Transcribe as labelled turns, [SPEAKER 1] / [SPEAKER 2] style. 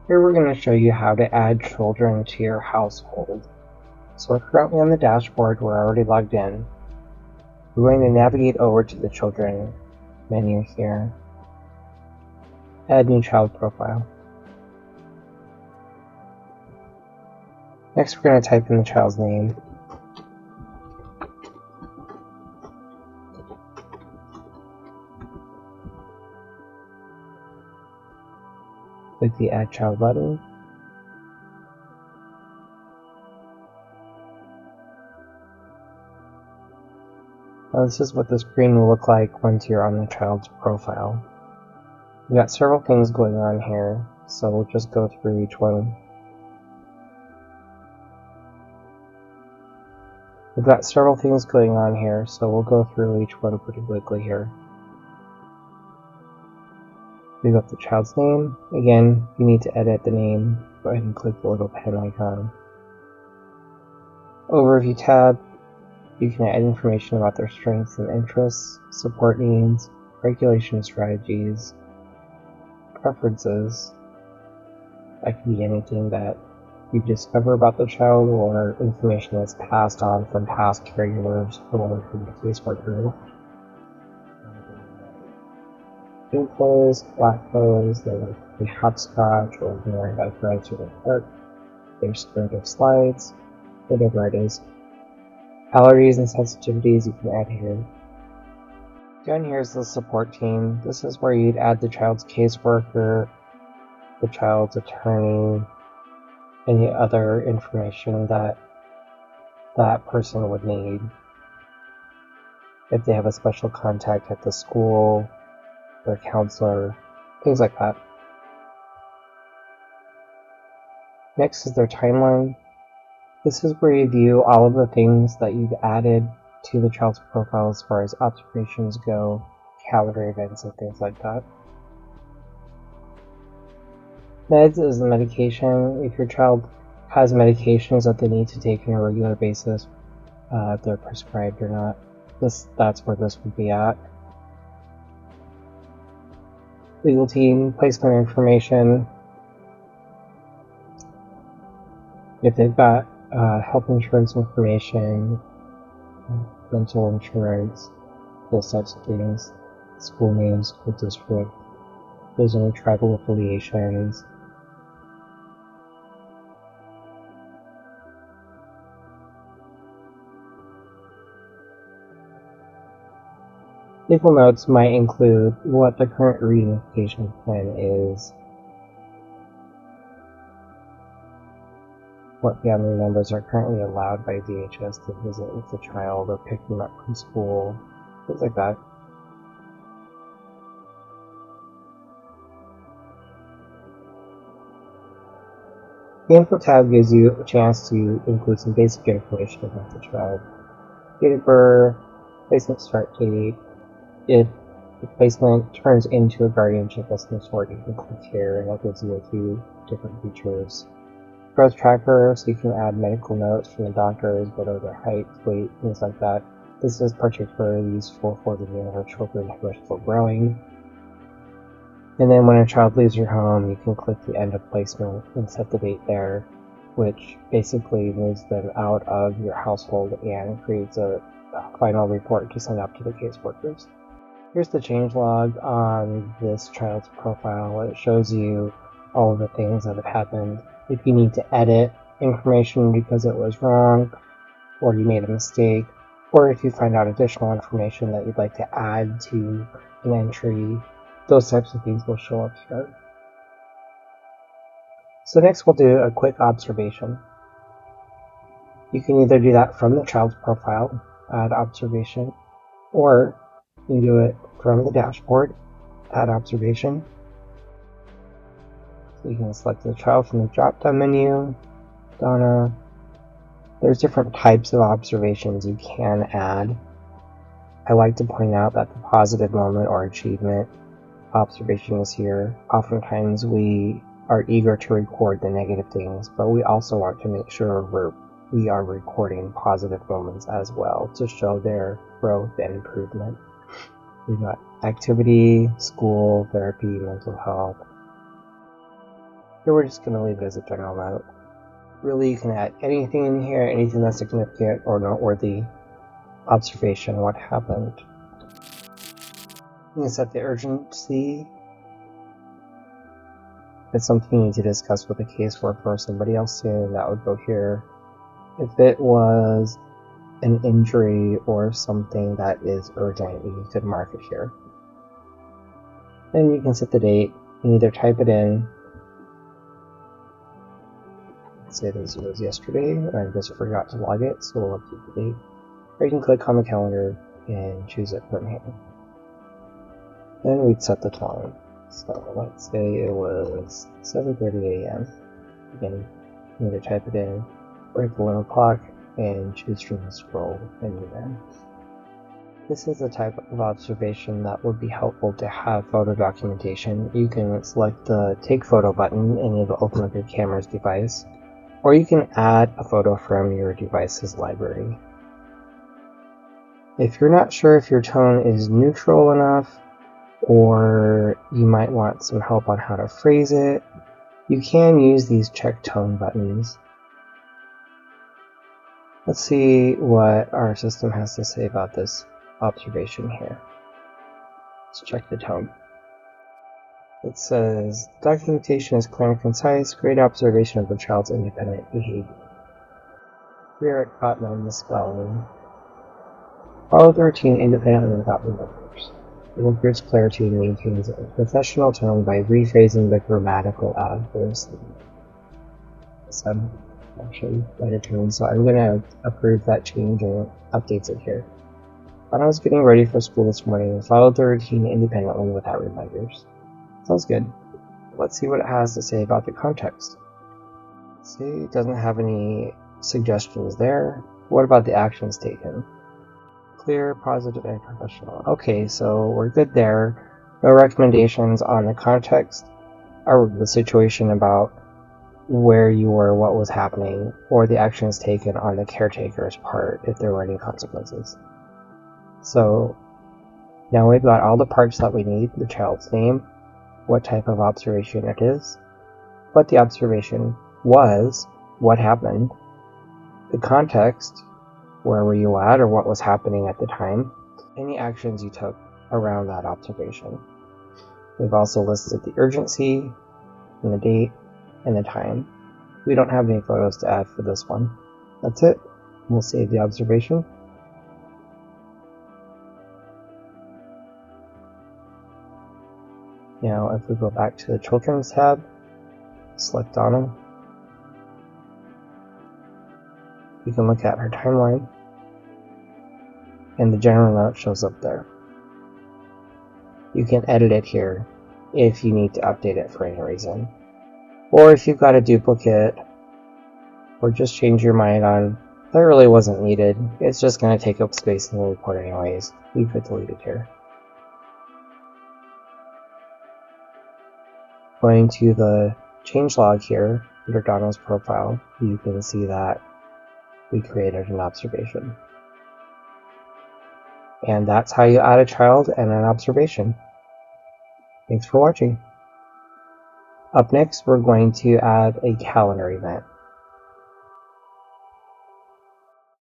[SPEAKER 1] Here we're going to show you how to add children to your household. So we're currently on the dashboard, we're already logged in. We're going to navigate over to the children menu here. Add new child profile. Next we're going to type in the child's name. Click the Add Child button. Now this is what the screen will look like once you're on the child's profile. We've got several things going on here, so we'll just go through each one. We've got several things going on here, so we'll go through each one pretty quickly here. We've got the child's name. Again, if you need to edit the name, go ahead and click the little pen icon. Overview tab. You can add information about their strengths and interests, support needs, regulation strategies, preferences. That can be anything that you discover about the child or information that's passed on from past caregivers or from the caseworker. Pink clothes, black clothes, they like to hopscotch or ignoring by friends or their park. They're scared of slides, whatever it is. Allergies and sensitivities you can add here. Down here is the support team. This is where you'd add the child's caseworker, the child's attorney, any other information that that person would need. If they have a special contact at the school, their counselor, things like that. Next is their timeline. This is where you view all of the things that you've added to the child's profile as far as observations go, calendar events, and things like that. Meds is the medication. If your child has medications that they need to take on a regular basis, if they're prescribed or not, that's where this would be at. Legal team, placement information. If they've got health insurance information, rental insurance, those types of things, school names, school district, if there's any tribal affiliations. Legal notes might include what the current reunification plan is, what family members are currently allowed by DHS to visit with the child or pick them up from school, things like that. The Info tab gives you a chance to include some basic information about the child. Date of birth, placement start date. If the placement turns into a guardianship of some sort, you can click here and that gives you a few different features. Growth tracker, so you can add medical notes from the doctors, what are their height, weight, things like that. This is particularly useful for the younger children who are still growing. And then when a child leaves your home, you can click the end of placement and set the date there, which basically moves them out of your household and creates a final report to send out to the caseworkers. Here's the changelog on this child's profile. It shows you all of the things that have happened. If you need to edit information because it was wrong, or you made a mistake, or if you find out additional information that you'd like to add to an entry, those types of things will show up here. So next we'll do a quick observation. You can either do that from the child's profile, add observation, or you can do it from the dashboard, add observation. So you can select the child from the drop-down menu, Donna. There's different types of observations you can add. I like to point out that the positive moment or achievement observation is here. Oftentimes we are eager to record the negative things, but we also want to make sure we are recording positive moments as well to show their growth and improvement. We've got activity, school, therapy, mental health. Here we're just going to leave it as a general note. Really, you can add anything in here, anything that's significant or noteworthy observation, what happened. You can set the urgency. If it's something you need to discuss with a caseworker or somebody else soon, that would go here. If it was an injury or something that is urgent, you could mark it here. Then you can set the date. You can either type it in. Let's say this was yesterday, and I just forgot to log it, so we'll update the date. Or you can click on the calendar and choose it from here. Then we'd set the time. So let's say it was 7:30 a.m. Again, you need to type it in, break the 11 o'clock, and choose from the scroll menu then. This is a type of observation that would be helpful to have photo documentation. You can select the Take Photo button and it'll open up your camera's device, or you can add a photo from your device's library. If you're not sure if your tone is neutral enough, or you might want some help on how to phrase it, you can use these check tone buttons. Let's see what our system has to say about this observation here. Let's check the tone. It says, documentation is clear and concise, great observation of the child's independent behavior. Clear at Cotman misspelling. Follow the routine independently without reminders. It improves clarity and maintains a professional tone by rephrasing the grammatical accuracy. So actually write a tone, so I'm going to approve that change and updates it here. When I was getting ready for school this morning, I followed the routine independently without reminders. Sounds good. Let's see what it has to say about the context. See, it doesn't have any suggestions there. What about the actions taken? Clear, positive, and professional. Okay, so we're good there. No recommendations on the context or the situation about where you were, what was happening, or the actions taken on the caretaker's part if there were any consequences. So now we've got all the parts that we need: the child's name, what type of observation it is, what the observation was, what happened, the context, where were you at or what was happening at the time, any actions you took around that observation. We've also listed the urgency, and the date, and the time. We don't have any photos to add for this one. That's it. We'll save the observation. Now if we go back to the Children's tab, select Donna, we can look at her timeline, and the general note shows up there. You can edit it here if you need to update it for any reason. Or if you've got a duplicate, or just change your mind on that really wasn't needed, it's just going to take up space in the report anyways, you could delete it here. Going to the changelog here, under Donna's profile, you can see that we created an observation. And that's how you add a child and an observation. Thanks for watching. Up next, we're going to add a calendar event.